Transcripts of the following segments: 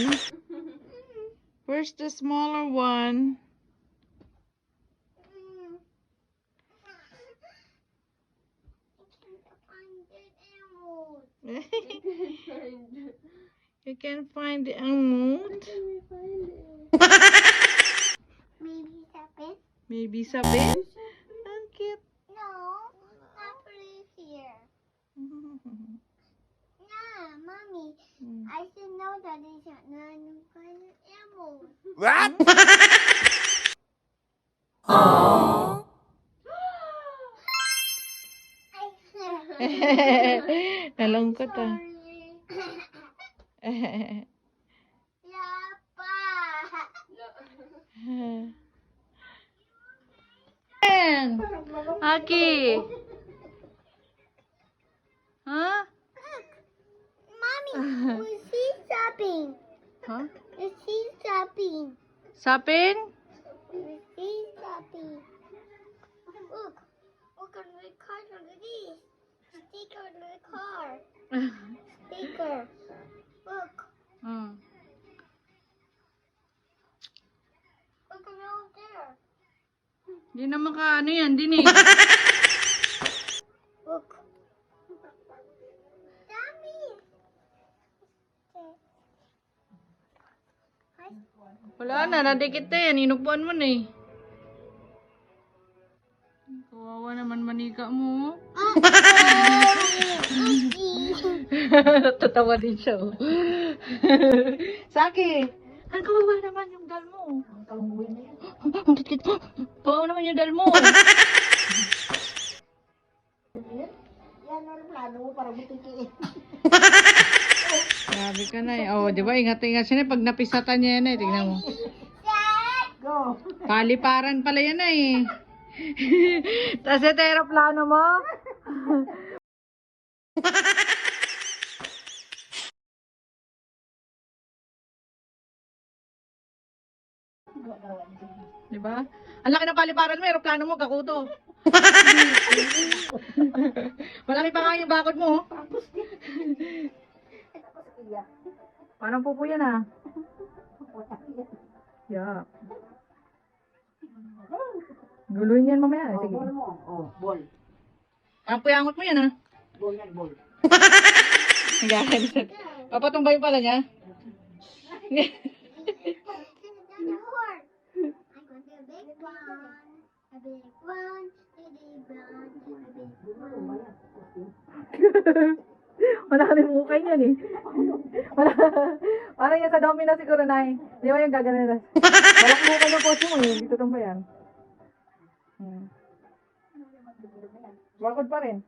one? Where's the smaller one? You can find the amount. Maybe sabit? Ang cute. No, not really here. Yeah, mommy. I should know that it's not an animal. What? Nalungkot ah. Yapa. Aki. Huh? Mommy, is he shopping? Huh? Is he shopping? Sapin? Is he shopping? Look on the car. Look at this. Sticker on the car. Sticker. Look. Look around there. Hindi naman ka ano yan, din eh. Look. Daddy. Wala na, nadikit na yan. Inupuan mo na eh. Kawawa naman manika mo. Tatawa din siya oh. Saki, ang kawawa naman yung dal mo. Kawawa naman yung dal mo. Yan ang plano mo para butiki. Grabe ka na eh. Oh, di ba? Ingat-ingat siya na pag napisatan niya yan eh. Tingnan mo. Go. Paliparan pala yan eh. Tapos ito aeroplano mo. Di ba? Ang laki ng paliparan mo, aeroplano mo, kakuto. Malaki pa nga yung bakod mo. Parang pupo yan ah. Yeah. Guluhin yan mamaya. Sige. Ball mo. Oh, ball. Ang puyangot mo yan ah. Ball yan, ball. Nagkakalit. Papatumbay pala niya. Wala ka rin mukha niyan eh. Wala. Parang yan sa domino siguro na eh. Di ba yung gaganan? Wala ka mukha ng post mo eh. Dito tumbayan. Bakod pa rin.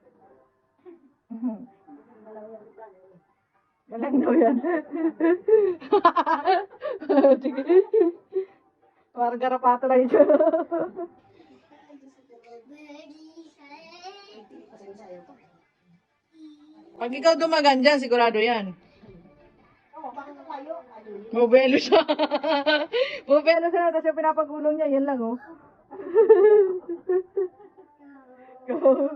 Galang daw yan. Parang garapato lang yun. Pag ikaw dumagan dyan, sigurado yan. Bubelo siya. Bubelo siya, tapos yung pinapagulong niya, yan lang oh. Go.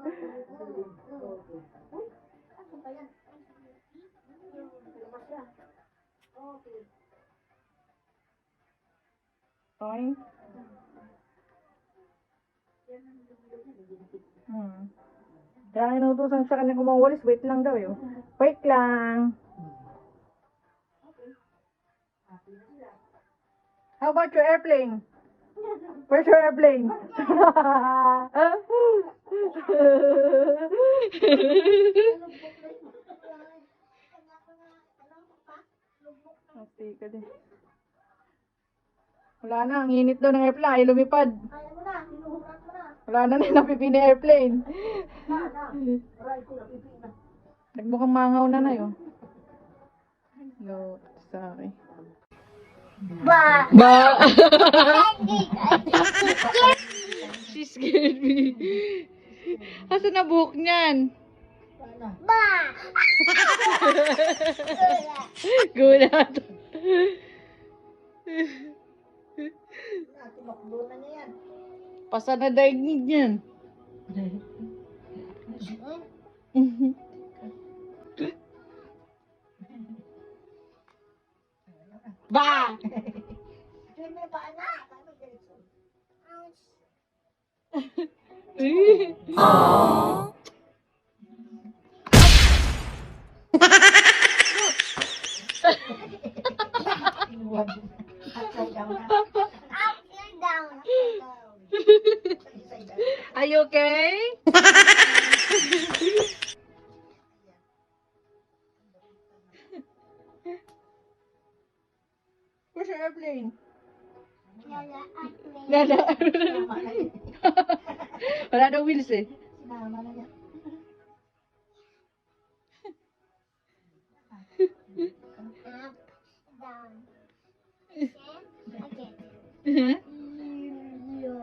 Fine. Kaya inutusan sa kanya kumawalis, wait lang daw yun. Wait lang. How about your airplane? Where's your airplane? Astika din. Wala na, ang init daw ng airplane. Ay, lumipad. Kaya mo na, hinuhukat mo na. Wala na na napipini airplane. Aray ko, napipi na. Nagmukhang mangaw na na yun. No, sorry. Ba! Ba! She scared me. Asa na buhok niyan? Ba! Gulat. Tumakbo na niya yan. Pasa na daignig niyan. Ba! Diyan may paa na. Tama, diretso. Ouch. Iwan. Upside down na. Upside down. Upside down. Are you okay? Where's your airplane? Lala, upside. Nada. Sinama na yun. Wala daw wheels eh. Sinama na yan. Up, down. Again. Yo.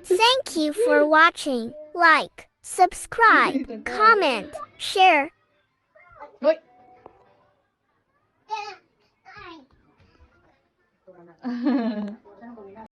Thank you for watching. Like, subscribe, comment, share. Hoy!